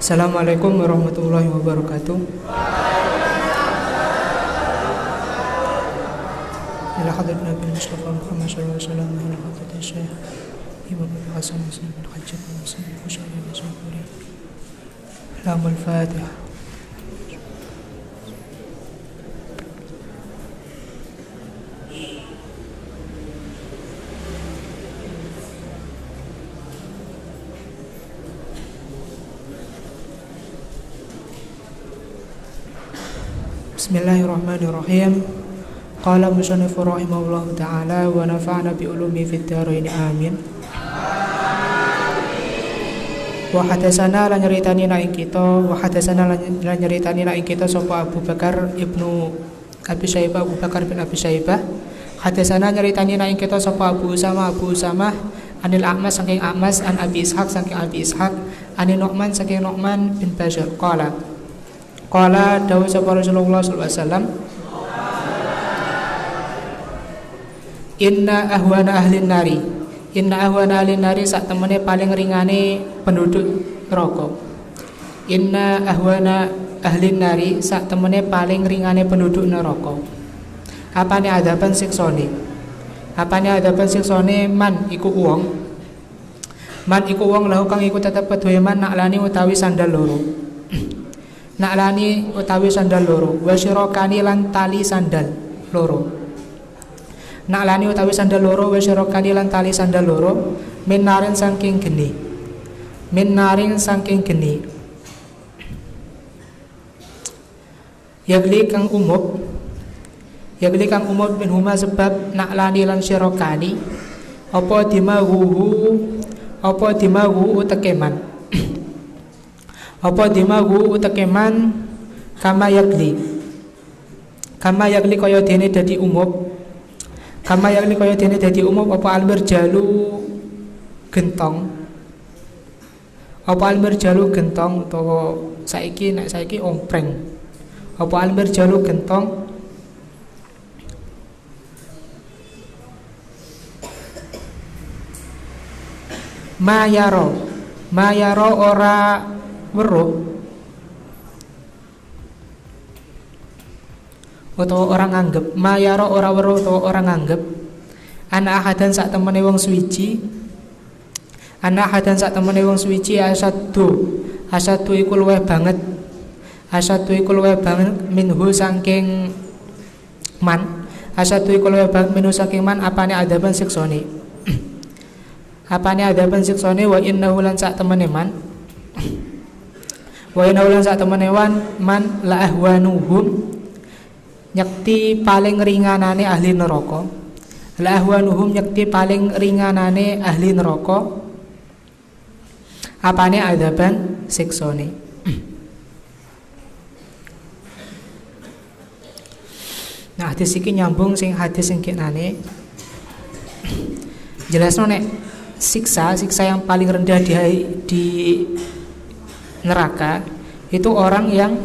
Assalamualaikum warahmatullahi wabarakatuh. Ila hadrat Nabi Mustafa Muhammad sallallahu alaihi wasallam ila hadrat Syekh Imam Hasan Muslim bin Hajjaj bin Muslim bin Syarif bin Syarif. Lamul Fatihah. Bismillahirrahmanirrahim. Qala musannifu rahimahullahu ta'ala wa nafa'na bi ulumi fid dharain amin. Wa hadatsana lan nyeritani na ing kita sapa Abu Bakar ibnu Abi Syaibah Abu Bakar bin Abi Syaibah. Hadatsana nyeritani na ing kita sapa Abu Usamah anil A'mas saking A'mas an Abi Ishaq saking Abi Ishaq anil Nu'man saking Nu'man bin Bashir Qala dawuh sapa Rasulullah sallallahu alaihi wasallam, Inna ahwana ahlin nari sak temene paling ringane penduduk neraka. Inna ahwana ahlin nari sak temene paling ringane penduduk neraka. Apane adaban siksane man iku wong lahu kang iku tetep kedue man naklani utawi sandal loro. Naklani utawi sandal loro, wasyirokani lan tali sandal loro. Naklani utawi sandal loro, wasyirokani lan tali sandal loro, min narin saking geni. Yagli kang umub bin huma sebab naklani lan syirokani apa dimahu utekeman. Apa dimagu utekeman kama yagli kaya dene dadi umum apa almirjalu gentong utawa saiki ompreng apa almirjalu gentong mayaro ora weruh utawa orang nganggep mayaro ora weruh utawa orang nganggep ana ahadan sak temene wong suwiji asadu iku luweh banget minhu saking man apane adaban siksane wa innahu lan sak temene man man la ahwanuhum nyekti paling ringanane ahli neraka. Apane adaban siksane. Nah, hadis iki nyambung sing hadis sing kenane. Jelasno nek siksa yang paling rendah di neraka itu orang yang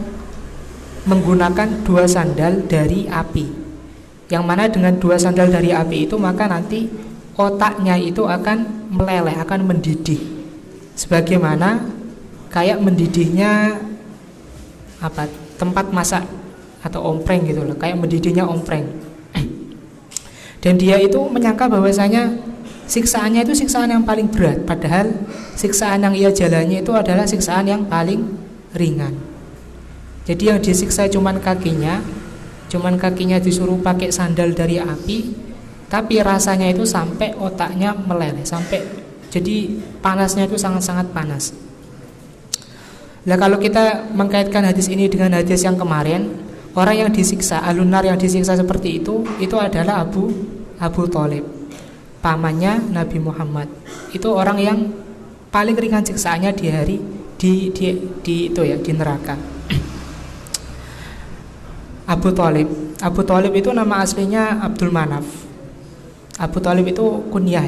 menggunakan 2 sandal dari api. Yang mana dengan 2 sandal dari api itu maka nanti otaknya itu akan meleleh, akan mendidih. Sebagaimana kayak mendidihnya tempat masak atau ompreng gitu loh, kayak mendidihnya ompreng. Dan dia itu menyangka bahwasanya siksaannya itu siksaan yang paling berat, padahal siksaan yang ia jalani itu adalah siksaan yang paling ringan. Jadi yang disiksa cuman kakinya disuruh pakai sandal dari api, tapi rasanya itu sampai otaknya meleleh, jadi panasnya itu sangat-sangat panas. Nah, kalau kita mengkaitkan hadis ini dengan hadis yang kemarin, orang yang disiksa, alunar yang disiksa seperti itu adalah Abu Thalib, pamannya Nabi Muhammad. Itu orang yang paling ringan siksaannya di neraka. Abu Thalib itu nama aslinya Abdul Manaf. Abu Thalib itu kunyah.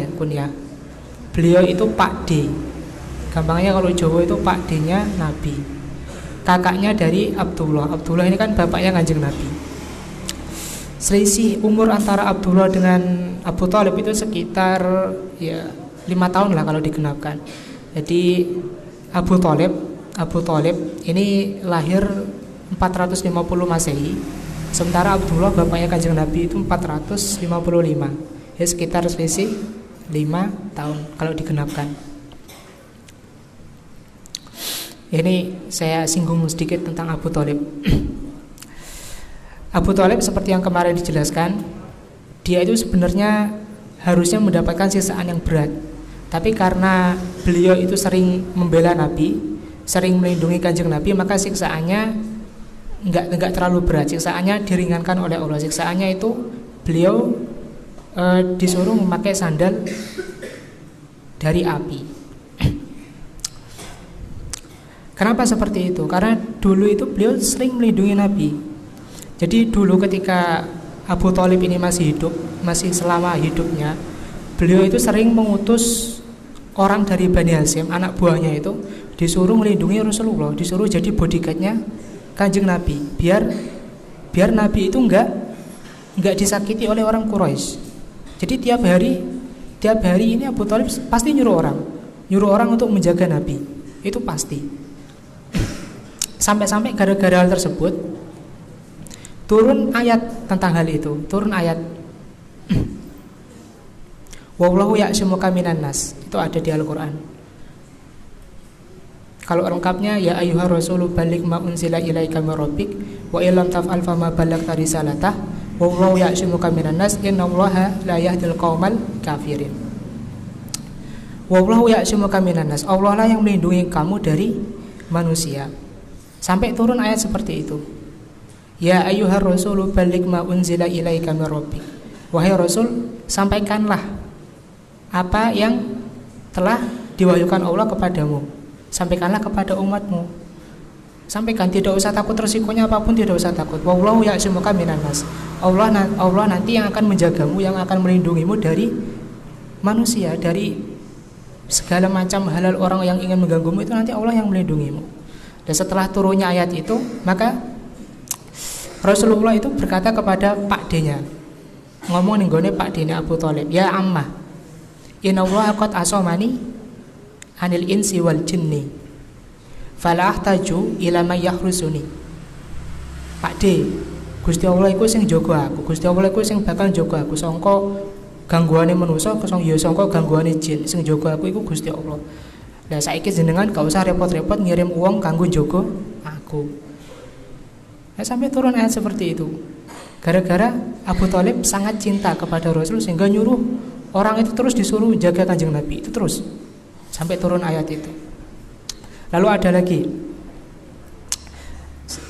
Beliau itu Pak D. Gampangnya kalau Jawa itu Pak D-nya Nabi. Kakaknya dari Abdullah. Abdullah ini kan bapaknya Kanjeng Nabi. Selisih umur antara Abdullah dengan Abu Thalib itu sekitar 5 tahun lah kalau digenapkan. Jadi Abu Thalib Abu Thalib ini lahir 450 Masehi, sementara Abdullah bapaknya Kanjeng Nabi itu 455. Ya sekitar selisih 5 tahun kalau digenapkan. Ini saya singgung sedikit tentang Abu Thalib. Abu Thalib seperti yang kemarin dijelaskan, dia itu sebenarnya harusnya mendapatkan siksaan yang berat. Tapi karena beliau itu sering membela Nabi, sering melindungi Kanjeng Nabi, maka siksaannya enggak terlalu berat. Siksaannya diringankan oleh Allah. Siksaannya itu beliau disuruh memakai sandal dari api. Kenapa seperti itu? Karena dulu itu beliau sering melindungi Nabi. Jadi dulu ketika Abu Thalib ini masih hidup, masih selama hidupnya, beliau itu sering mengutus orang dari Bani Hashim, anak buahnya itu, disuruh melindungi Rasulullah, disuruh jadi bodyguardnya Kanjeng Nabi, biar Nabi itu enggak disakiti oleh orang Quraisy. Jadi tiap hari ini Abu Thalib pasti nyuruh orang untuk menjaga Nabi, itu pasti. Sampai-sampai gara-gara hal tersebut turun ayat tentang hal itu, turun ayat Wallahu ya'simuka minan nas. Itu ada di Al-Qur'an. Kalau lengkapnya ya ayyuhar rasulu balligh ma unzila ilaika mir rabbik wa illam taf'al fama ballaghta risalatah wallahu ya'simuka minan nas innallaha la yahdil qaumal kafirin. Wallahu ya'simuka minan nas. Allah lah yang melindungi kamu dari manusia. Sampai turun ayat seperti itu. Ya ayyuhar rasulu balligh ma unzila ilaika mir rabbik. Wahai Rasul, sampaikanlah apa yang telah diwahyukan Allah kepadamu, sampaikanlah kepada umatmu. Sampaikan, tidak usah takut resikonya apapun, tidak usah takut. Wallahu ya'simuka minan nas. Allah nanti yang akan menjagamu, yang akan melindungimu dari manusia, dari segala macam halal orang yang ingin mengganggumu, itu nanti Allah yang melindungimu. Dan setelah turunnya ayat itu, maka Rasulullah itu berkata kepada Pak D-nya, ngomong nih gone Pak D-nya Abu Thalib, ya ammah, innallaha qad asomani anil insi wal jinni fala ahtaju ila may yahrusuni. Pak D, Gusti Allah iku sing jaga aku, Gusti Allah iku sing bakal jaga aku sangka gangguane manusa, sangka gangguane jin. Sing jaga aku iku Gusti Allah. Lah saiki jenengan gak usah repot-repot ngirim uang kanggo jaga aku. Nah, sampai turun ayat seperti itu. Gara-gara Abu Thalib sangat cinta kepada Rasul sehingga nyuruh orang itu terus disuruh jaga Kanjeng Nabi, itu terus sampai turun ayat itu. Lalu ada lagi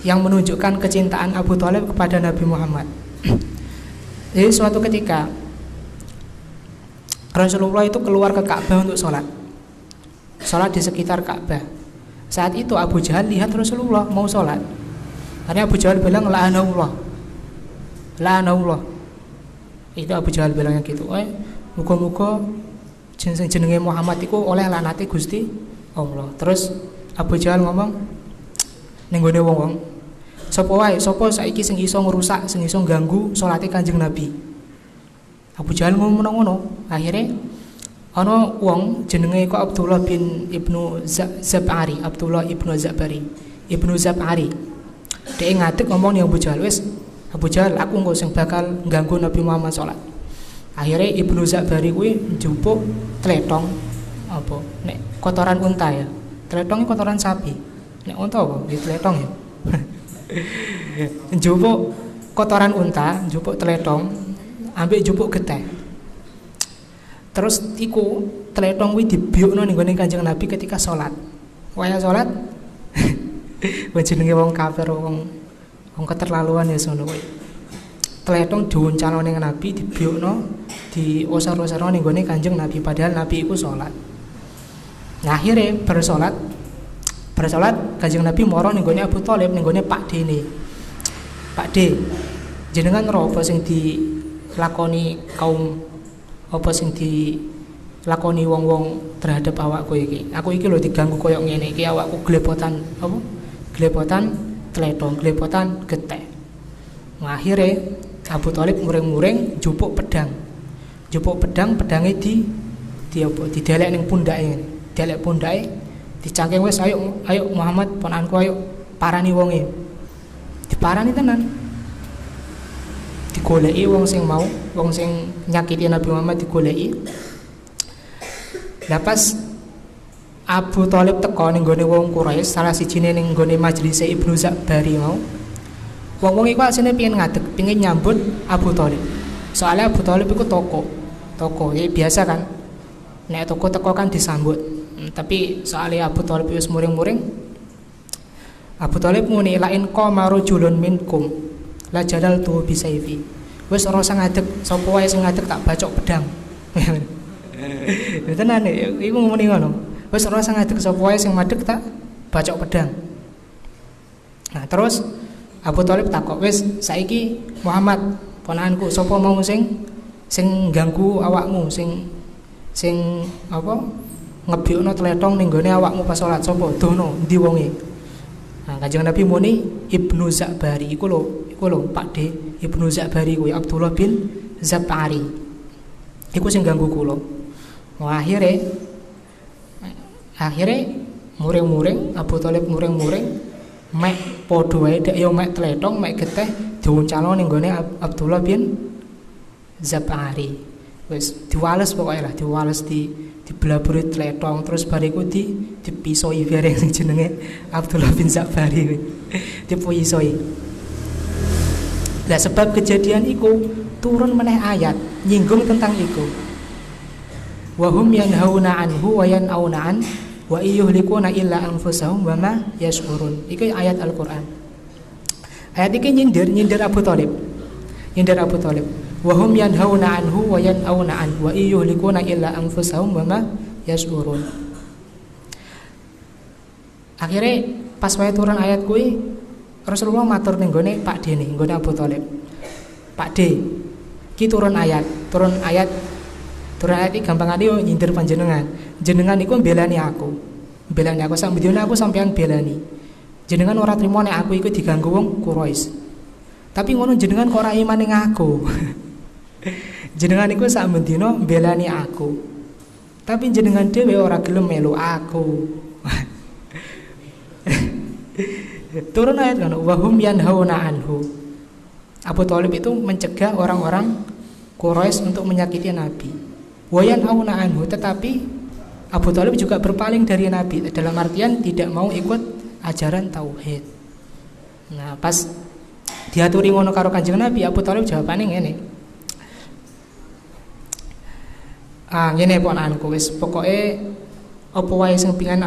yang menunjukkan kecintaan Abu Thalib kepada Nabi Muhammad. Jadi suatu ketika Rasulullah itu keluar ke Ka'bah untuk sholat di sekitar Ka'bah. Saat itu Abu Jahal lihat Rasulullah mau sholat. Karena Abu Jahal bilang la'anahullah. Itu Abu Jahal bilangnya gitu. Muga-muga jenenge Muhammad iku oleh lanate Gusti Allah. Terus Abu Jahal ngomong ning gone wong-wong, sapa saiki sing iso ngrusak, sing iso ganggu salate Kanjeng Nabi. Abu Jahal ngomong ngono. Akhirnya ana wong jenenge iku Abdullah bin Ibnu Zab'ari, Abdullah ibnu Zab'ari. Dia ngadeg ngomong ning Abu Jahal, wis Abu Jahal, aku engko sing bakal ganggu Nabi Muhammad salat. Akhirnya Ibnu Zab'ari kuwi njupuk tletong apa nek kotoran unta ya. Tletong kotoran sapi. Nek unta apa? Di tletong ya. Njupuk kotoran unta, njupuk tletong, ambek njupuk getih. Terus iku tletong kuwi dibiukno ning gone Kanjeng Nabi ketika salat. Waya salat jenenge wong kafir, wong keterlaluan ya sono kuwi. Tletong diuncalno ning Nabi, dibiukno, diosor-osorno ning gone Kanjeng Nabi padahal Nabi iku salat. Nah, akhirnya bersolat Kanjeng Nabi moro ning gone Abu Thalib, ning gone Pak D ne. Pak D, jenengan ro apa sing dilakoni kaum, apa sing dilakoni wong-wong terhadap awakku iki? Aku iki lho diganggu koyo ngene iki, awakku glepotan apa? Glepotan tletong, glepotan getih. Nah, akhirnya Abu Thalib muring-muring jupuk pedang, pedangnya di apa? Didelek ning pundake. Delek pundake Dicangking wis, ayo Muhammad ponanku ayo parani wonge. Diparani tenan. Digoleki wong sing nyakiti Nabi Muhammad digoleki. Lah pas Abu Thalib teko ning gone wong Quraisy, salah sijine ning gone majelis Ibnu Zabari mau. Wong-wong iku asline pengin nyambut Abu Thalib. Soalnya Abu Thalib iku toko, ya biasa kan. Nek toko teko kan disambut. Tapi soalnya Abu Thalib wis muring-muring, Abu Thalib muni lain qama rajulun minkum la jadaltu bisayfi. Wis ora usah ngadeg, sapa wae sing ngadeg tak bacok pedang. Tenan iku muni ngono. Wis ora usah ngadeg, sapa wae sing madeg tak bacok pedang. Nah, terus Abu Thalib takok, wis saiki Muhammad ponakanku sapa mau sing ganggu awakmu, sing apa ngebyukno tletong ning gone awakmu pas salat, sapa dono ndi wonge. Nah, Kanjeng Nabi muni Ibnu Zabari iku lho Pak D, Ibnu Zabari kuwi Abdullah bin Zabari. Iku sing ganggu kula. Wah, akhire muring-muring Abu Thalib muring-muring mek padha wae dek yo mek tletong mek geteh diuncalno ning gone Abdullah bin Zabari. Wis diwales pokoke lah, diwales dibelaburi tletong terus bariku dipisoi bareng sing jenenge Abdullah bin Zabari kuwi. Dipisoi. Lah sebab kejadian iku turun meneh ayat nyinggung tentang iku. Wa hum yanhauna anhu wa yanauna an wa yuhlikuna illa anfusahum wa ma yashurun. Iki ayat Al-Qur'an. Ayat iki nyindir Abu Thalib. Nyindir Abu Thalib. Wa hum yanhauna anhu wa yanauna an wa yuhlikuna illa anfusahum wa ma yashurun. Akhirnya pas wae turun ayat kuwi Rasulullah matur ning gone Pak D ning gone Abu Thalib. Pak D, iki turun ayat iki gampangane yo nyindir panjenengan. Jenengan iku mbelani aku sak bedine aku sampean belani. Jenengan ora trimo nek aku iku diganggu wong Quraisy. Tapi ngono jenengan kok ora iman ning aku. Jenengan iku sak bedine mbelani aku. Tapi jenengan dhewe ora gelem melu aku. Turun ayat kan wa hum yanhauna anhu. Abu Thalib itu mencegah orang-orang Quraisy untuk menyakiti Nabi. Wa yanhauna anhu, tetapi Abu Thalib juga berpaling dari Nabi dalam artian tidak mau ikut ajaran tauhid. Nah, pas diaturi ngono karo Kanjeng Nabi, Abu Thalib jawabane ngene. Ngene ponakanku wis pokoke apa wae sing pingin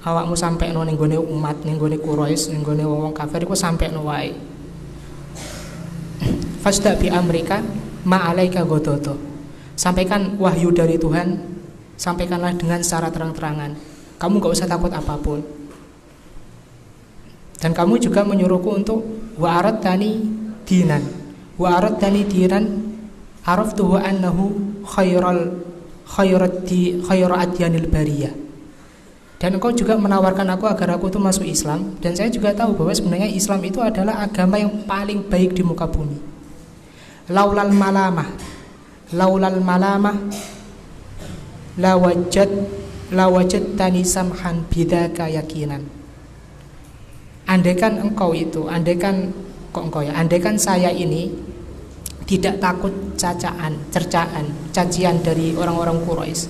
awakmu sampekno ning gone umat, ning gone Quraisy, ning gone wong kafir iku sampekno wae. Fasda bi amrika ma alaika ghadata. Sampaikan wahyu dari Tuhan, sampaikanlah dengan secara terang-terangan. Kamu gak usah takut apapun. Dan kamu juga menyuruhku untuk wa aradtani dinan. Wa aradtani dinan araftuhu annahu khairu adyanil bariyah. Dan engkau juga menawarkan aku agar aku itu masuk Islam. Dan saya juga tahu bahwa sebenarnya Islam itu adalah agama yang paling baik di muka bumi. Laulal malamah la wajadtani samhan bidzaka yakinan. Andaikan saya ini tidak takut cacian dari orang-orang Quraisy,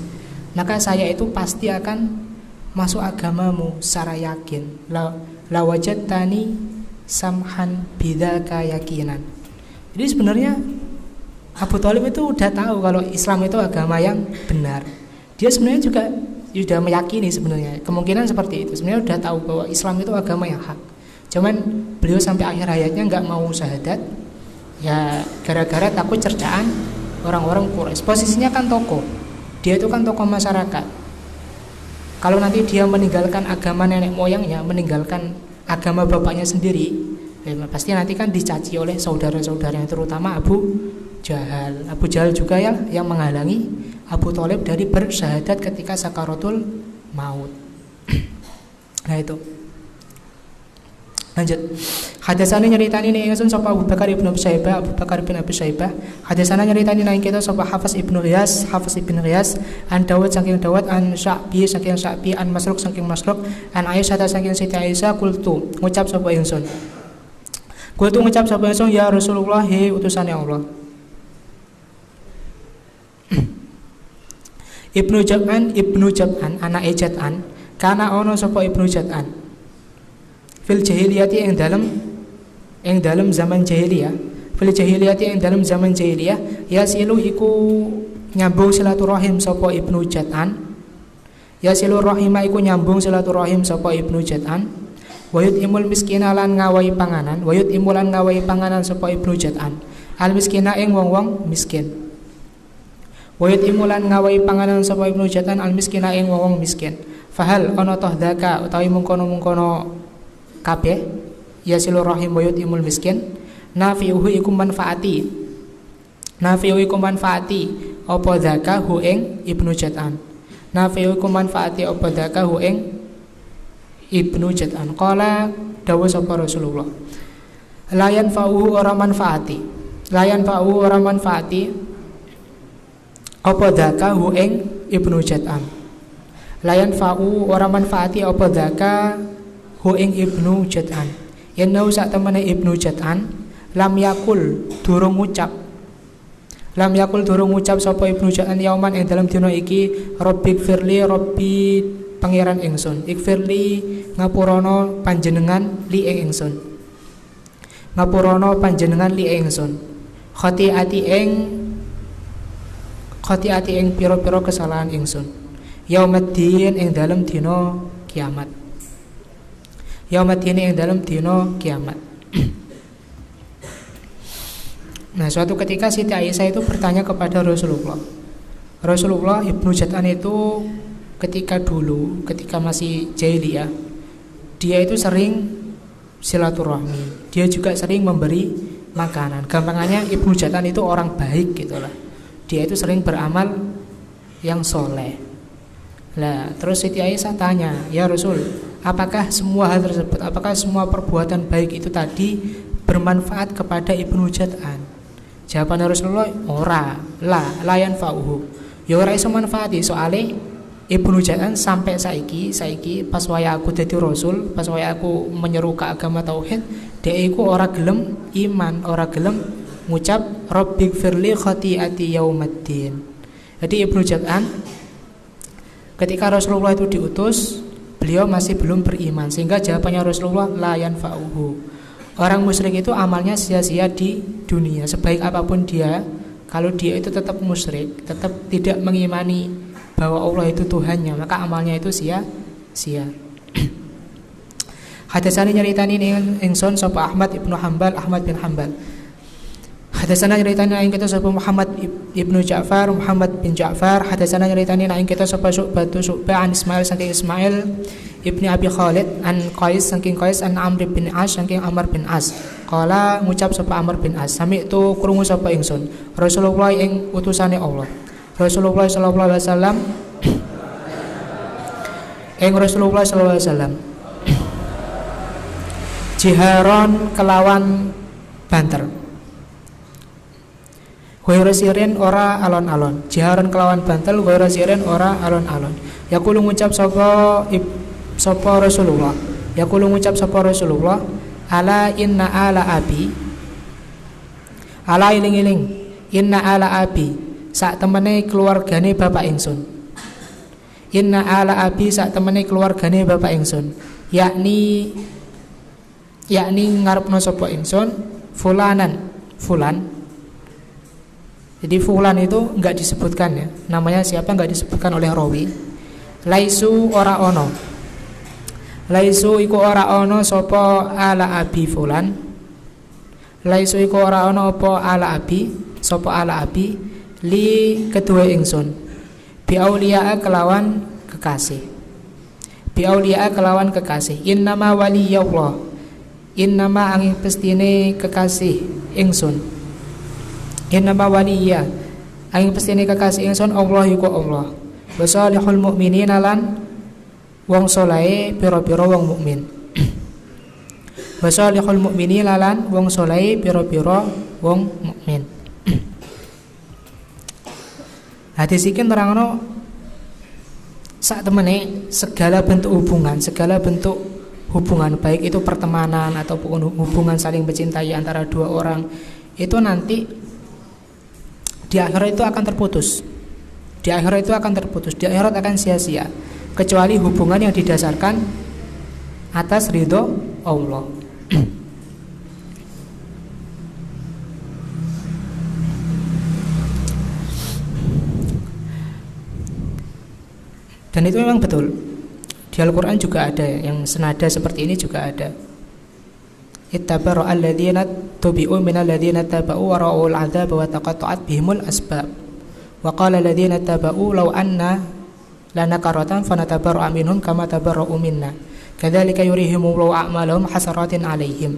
maka saya itu pasti akan masuk agamamu secara yakin. La wajadtani samhan bidzaka yakinan. Jadi sebenarnya Abu Thalib itu udah tahu kalau Islam itu agama yang benar. Dia sebenarnya juga sudah meyakini sebenarnya kemungkinan seperti itu. Sebenarnya udah tahu bahwa Islam itu agama yang hak. Cuman beliau sampai akhir hayatnya nggak mau syahadat, ya gara-gara takut cercaan orang-orang Quraisy. Posisinya kan tokoh, dia itu kan tokoh masyarakat. Kalau nanti dia meninggalkan agama nenek moyangnya, meninggalkan agama bapaknya sendiri, pasti nanti kan dicaci oleh saudara-saudaranya, terutama Abu Jahal. Abu Jahal juga yang menghalangi Abu Thalib dari bersyahadat ketika sakaratul maut. Nah itu. Lanjut. Hadasana nyeritani ning ingsun sapa Abu Bakar ibnu Syaibah, Abu Bakar bin Abi Syaibah. Hadasana nyeritani ning kita sapa Hafiz ibnu Ghiyas, Hafiz ibnu Ghiyas, an Dawud saking Dawud, an Sya'bi saking Sya'bi, an Masruq saking Masruq, an Aisyah saking Siti Aisyah qultu ngucap sapa ingsun. Qultu ngucap sapa ingsun ya Rasulullah he utusane Allah. Ibnu Jab'an anake Jad'an kana ono sapa Ibnu Jad'an fil jahiliyati ing dalem zaman jahiliyah, fil jahiliyati ing dalem zaman jahiliyah yasilu iku nyambung silaturahim sapa Ibnu Jad'an, yasilu rahima iku nyambung silaturahim sapa Ibnu Jad'an, wayut imul miskina lan ngawahi panganan, wayut imulan ngawahi panganan sapa Ibnu Jad'an al miskina ing wong-wong miskin, wayut imulan ngawahi panganan sapa Ibnu Jad'an al miskina ing wong-wong miskin. Fahal ana toh dzaka utawi mungkono-mungkono kabeh ya silaturahim wayut imul miskin nafi'uhu iku manfaati, nafi'uhu iku manfaati apa dzaka hu ing Ibnu Jad'an, nafi'uhu iku manfaati apa dzaka hu ing Ibnu Jad'an. Qala dawuh sapa Rasulullah layan fa'uhu ora manfaati, layan fa'uhu ora manfaati apa dzaka hu ing Ibnu Jad'an, layan fa'u ora manfaati apa dzaka hu ing Ibnu Jad'an. Yenau sak temene Ibnu Jad'an lam yakul durung ngucap, lam yakul durung ngucap sapa Ibnu Jad'an yauman ing dalam dina iki Rabbik firli Rabbi pangeran ingsun, ikfirli ngapurana panjenengan li ing ingsun, ngapurana panjenengan li ing ingsun khati'ati ing pira-pira kesalahan ingsun yaumaddin ing dalam dina kiamat, yaumaddin ing dalam dina kiamat. Nah, suatu ketika Siti Aisyah itu bertanya kepada Rasulullah, Ibnu Jad'an itu ketika masih jahiliyah dia itu sering silaturahmi, dia juga sering memberi makanan. Gampangannya Ibnu Jad'an itu orang baik gitulah, dia itu sering beramal yang soleh. Lah, terus Siti Aisyah tanya, ya Rasul, apakah semua hal tersebut, apakah semua perbuatan baik itu tadi bermanfaat kepada Ibnu Jad'an? Jawaban Rasulullah, ora, layan fa'uhu. Ya ora iso manfaati, soalnya Ibnu Jad'an sampai saiki pas waya aku dadi rasul, pas waya aku menyeru ke agama tauhid, dia iku ora gelem iman, ora gelem ngucap Rabbik firli khati'ati yaumaddin. Jadi Ibnu Jad'an ketika Rasulullah itu diutus, beliau masih belum beriman, sehingga jawabannya Rasulullah la yanfa'uhu. Orang musyrik itu amalnya sia-sia di dunia, sebaik apapun dia, kalau dia itu tetap musyrik, tetap tidak mengimani bahwa Allah itu Tuhannya, maka amalnya itu sia-sia. Hadasani nyeritani ingsun sapa Ahmad bin Hanbal. Hadasana nyeritani ing kita sapa Muhammad ibnu Ja'far, Muhammad bin Ja'far. Hadasana nyeritani ing kita sapa Syu'bah an Ismail saking Ismail ibni Abi Khalid an Qais saking Qais an Amr bin As saking Amr bin As. Qala ngucap sapa Amr bin As, sami tu krungu sapa ingsun Rasulullah ing utusane Allah. Rasulullah sallallahu alaihi wasallam ing Rasulullah sallallahu alaihi wasallam jiharon kelawan banter, ghairu sirin ora alon-alon, jiharon kelawan bantel, ghairu sirin ora alon-alon. Yaqulu ngucap sapa Rasulullah, yaqulu ngucap sapa Rasulullah, ala inna ala abi, ala iling-iling, inna ala abi sak temene keluargane bapak ingsun, inna ala abi sak temene keluargane bapak ingsun, yakni ngarepno sapa ingsun fulan. Jadi fulan itu enggak disebutkan ya, namanya siapa enggak disebutkan oleh rawi. Laisu ora ono, laisu iku ora ono sapa ala abi fulan, laisu iku ora ono apa ala abi sapa ala abi li kedua ingsun bi auliya kelawan kekasih, bi auliya kelawan kekasih. Innama waliyullah, innama angin pestine kekasih ingsun, innama waliya angin pestine kekasih ingsun Allah iku Allah, wasalihul mu'minina lan wong saleh pira-pira wong mukmin. wa salihul mukmini lalan wong saleh pira-pira wong mukmin. Hadis iki nerangno sak temene segala bentuk hubungan baik itu pertemanan ataupun hubungan saling mencintai antara dua orang itu nanti di akhirat itu akan terputus. Di akhirat akan sia-sia kecuali hubungan yang didasarkan atas ridho Allah. Dan itu memang betul. Di Al-Quran juga ada yang senada seperti ini juga ada. Ittabaru alladhina tubi'u minal ladhina taba'u wa ra'ul 'adzaba wa taqatta'at bihimul asbab. Wa qala alladhina taba'u law anna lana karatan fanatabarru minhum kama tabarra'u minna. Kadzalika yurihimullahu a'malahum hasaratin 'alaihim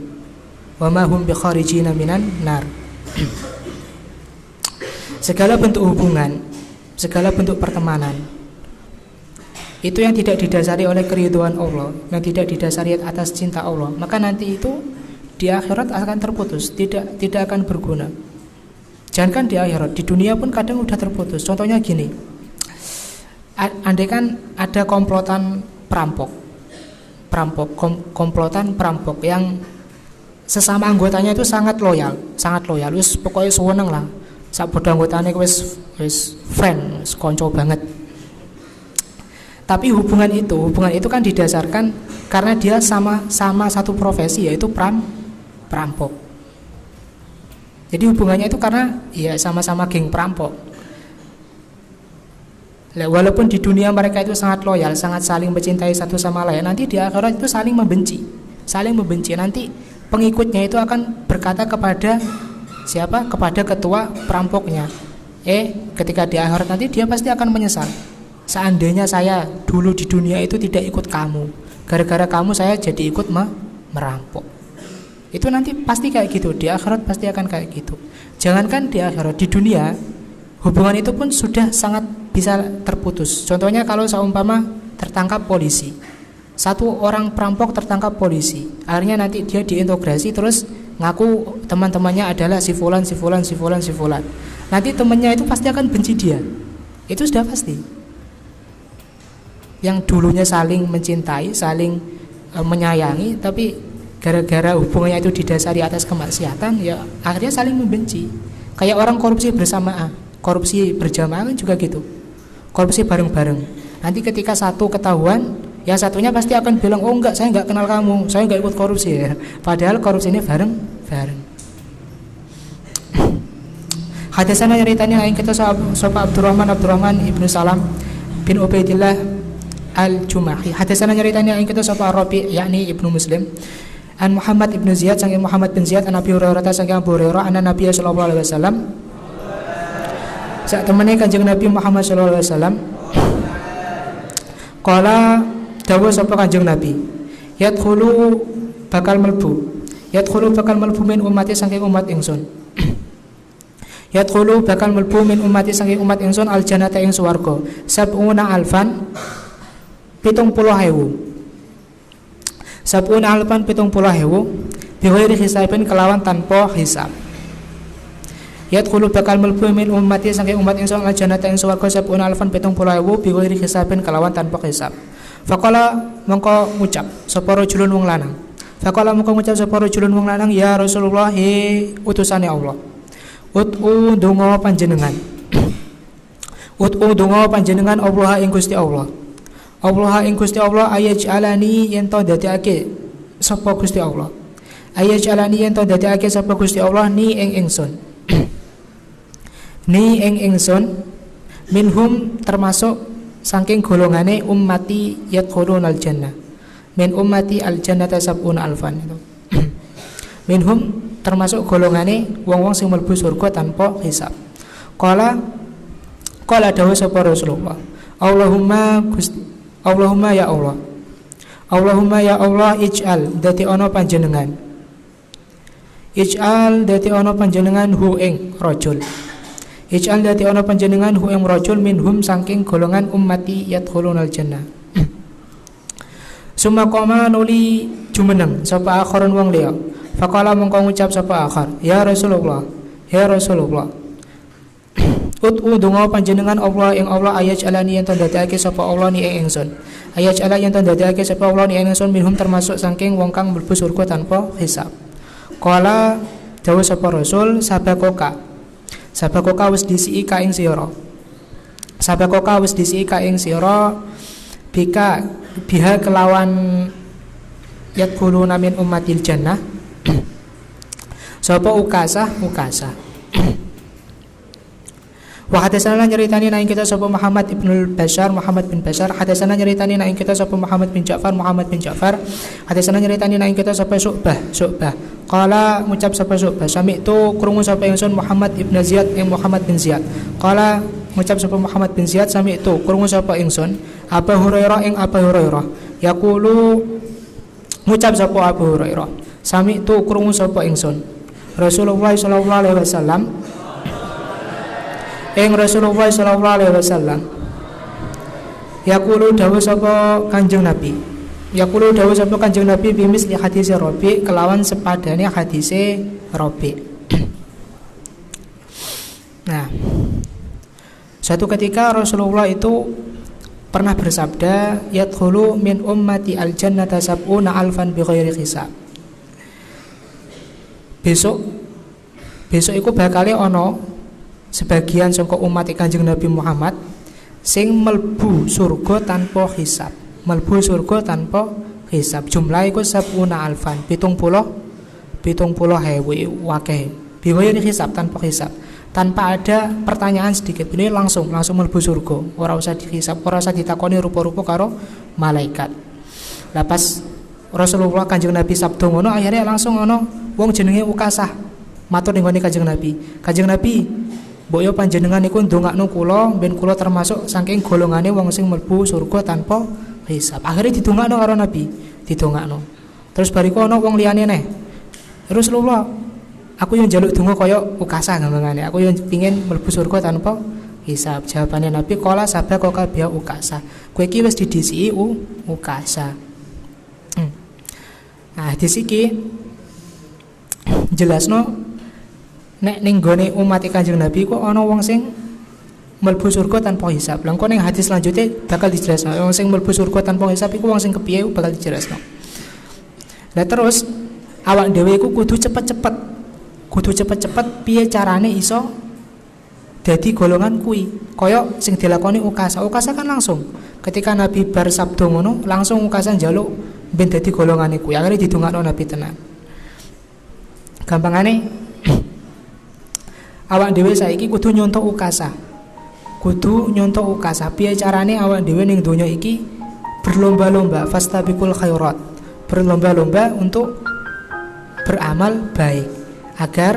wa ma hum bikharijina minan nar. Segala bentuk hubungan, segala bentuk pertemanan itu yang tidak didasari oleh keridhaan Allah, yang tidak didasari atas cinta Allah, maka nanti itu di akhirat akan terputus, tidak akan berguna. Jangankan di akhirat, di dunia pun kadang udah terputus. Contohnya gini, andai kan ada komplotan perampok yang sesama anggotanya itu sangat loyal, wis pokoknya seneng lah. Sak bodo anggotane wis friend, wis konco banget. Tapi hubungan itu kan didasarkan karena dia sama satu profesi, yaitu perampok. Jadi hubungannya itu karena ya sama-sama geng perampok. Walaupun di dunia mereka itu sangat loyal, sangat saling mencintai satu sama lain, nanti di akhirat itu saling membenci. Nanti pengikutnya itu akan berkata kepada siapa? Kepada ketua perampoknya. Ketika di akhirat nanti dia pasti akan menyesal. Seandainya saya dulu di dunia itu tidak ikut kamu, gara-gara kamu saya jadi ikut merampok. Itu nanti pasti kayak gitu, di akhirat pasti akan kayak gitu. Jangankan di akhirat, di dunia hubungan itu pun sudah sangat bisa terputus. Contohnya kalau seumpama tertangkap polisi, satu orang perampok tertangkap polisi, akhirnya nanti dia diintegrasi terus ngaku teman-temannya adalah si fulan. Nanti temannya itu pasti akan benci dia. Itu sudah pasti. Yang dulunya saling mencintai, saling menyayangi, tapi gara-gara hubungannya itu didasari atas kemaksiatan, ya akhirnya saling membenci. Kayak orang korupsi berjamaah kan juga gitu, korupsi bareng-bareng. Nanti ketika satu ketahuan, yang satunya pasti akan bilang, oh enggak, saya enggak kenal kamu, saya enggak ikut korupsi ya. Padahal korupsi ini bareng-bareng. Hadisana nyeritanya yang kita sapa Abdurrahman ibnu Salam bin Ubaidillah Al-Jumahi. Hadisana nyeritanya yang kita sapa Rabi yakni Ibnu Muslim an Muhammad ibnu Ziyad saking Muhammad bin Ziyad an Abi Hurairah saking Abu Hurairah anna Nabi sallallahu alaihi wasallam sak temene Kanjeng Nabi Muhammad sallallahu alaihi wasallam qala dawuh sapa Kanjeng Nabi yadkhulu bakal melbu min ummati saking umat ingsun yadkhulu bakal melbu min ummati saking umat ingsun al jannata ing swarga sab'una alfan 70.000 biwiri hisabin kelawan tanpa hisab. Yadkhulu bakal melbu min ummati saking umat ingsun al jannata ing swarga sab'una alfan 70.000 biwiri hisabin kelawan tanpa hisab. Faqala mongko ngucap sapa rajulun wong lanang. Ya Rasulullah utusane Allah. Ut'u donga panjenengan Allah ing Gusti Allah. Allah ing Gusti Allah ayaj'alani yen to dadekake sapa Gusti Allah. Ayaj'alani yen to dadekake sapa Gusti Allah ni ing ingsun. Ni ing ingsun minhum termasuk saking golongane ummati yadkhulunal jannah. Min ummati al jannata sab'una alfan itu. Minhum termasuk golongane wong-wong sing mlebu surga tanpa hisab. Qala dawuh sapa Rasulullah. Allahumma ya Allah ij'al dadi ana panjenengan hu ing rajul minhum saking golongan ummati yadkhulunal jannah. Summa qama nuli jumeneng sapa akharun wong liya. Faqala mongko ngucap sapa akhar, ya Rasulullah, ya Rasulullah. Ut'u donga panjenengan Allah ing Allah ayat alani yen tandadake sapa Allah ni ing ingsun. Ayat ala yen tandadake sapa Allah ni ing ingsun minhum termasuk saking wong kang mlebu surga tanpa hisab. Qala dawuh sapa Rasul sabakoka. Sabakoka wis disiki ka ing sira. Sabakoka wis disiki ka ing sira bika biha kelawan yadkhuluna min ummatil jannah. Sapa ukasah. Wa hadatsana nyeritani na ing kita sapa Muhammad ibnul Bashar Muhammad bin Bashar, hadatsana nyeritani na ing kita sapa Muhammad bin Ja'far Muhammad bin Ja'far, hadatsana nyeritani na ing kita sapa Syu'bah. Qala ngucap sapa Syu'bah, sami'tu krungu sapa ingsun Muhammad ibn Ziyad ing Muhammad bin Ziyad. Qala ngucap sapa Muhammad bin Ziyad, sami'tu krungu sapa ingsun Abu Hurairah ing Abu Hurairah. Yaqulu ngucap sapa Abu Hurairah, sami'tu krungu sapa ingsun Rasulullah sallallahu alaihi wasallam ing Rasulullah sallallahu alaihi wasallam yaqulu dawuh sapa Kanjeng Nabi, yaqulu dawuh sapa Kanjeng Nabi bimis li hadis Rabi kelawan sepadane hadise Rabi. Nah, suatu ketika Rasulullah itu pernah bersabda, yadkhulu min ummati al-jannata sab'una alfan bighairi hisab. Besok iku bakale ana sebagian saka umat Kanjeng Nabi Muhammad sing mlebu surga tanpa hisab. Mlebu surga tanpa hisab. Jumlah iku sab'una alfan, 70.000 wakeh. Bighairi hisab, tanpa hisab. Tanpa ada pertanyaan sedikit. Ini langsung mlebu surga. Ora usah dihisab, ora usah ditakoni rupa-rupa karo malaikat. Lah pas Rasulullah Kanjeng Nabi sabda ngono, akhirnya langsung ana wong jenenge Ukasah matur ning Kanjeng Nabi. Kanjeng Nabi, mbok yo panjenengan niku ndongakno kula ben kula termasuk saking golongane wong sing mlebu surga tanpa hisab. Akhirnya didongakno karo Nabi, didongakno. Terus bariku ana wong liyane neh. Rasulullah, aku yang njaluk donga kaya Ukasah gampangane. Aku yang pengin mlebu surga tanpa hisab. Jawabane Nabi, qala sabaqaka biya Ukasah. Kowe iki wis didhisiki Ukasah. Nah, disiki jelasno nek ning gone umat Kanjeng Nabi kok ana wong sing mlebu surga tanpa hisab. Lah kok ning hadis selanjutnya bakal dijelasno wong sing mlebu surga tanpa hisab iku wong sing kepiye bakal dijelasno. Lah terus awak dhewe iku kudu cepet-cepet piye carane iso dadi golongan kuwi. Kaya sing dilakoni Ukasah. Ukasah kan langsung ketika Nabi bar sabda ngono langsung Ukasah njaluk ben dadi golongane kuwi. Akhire didongakno Nabi tenan. Gampangane awak dhewe saiki kudu nyontok Ukasah. Piye carane awak dhewe ning donya iki berlomba-lomba fastabiqul khairat. Berlomba-lomba untuk beramal baik agar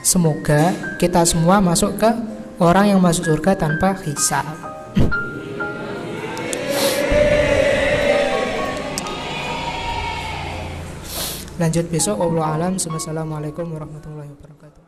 semoga kita semua masuk ke orang yang masuk surga tanpa hisab. Lanjut besok. Wallahu alam. Wassalamualaikum warahmatullahi wabarakatuh.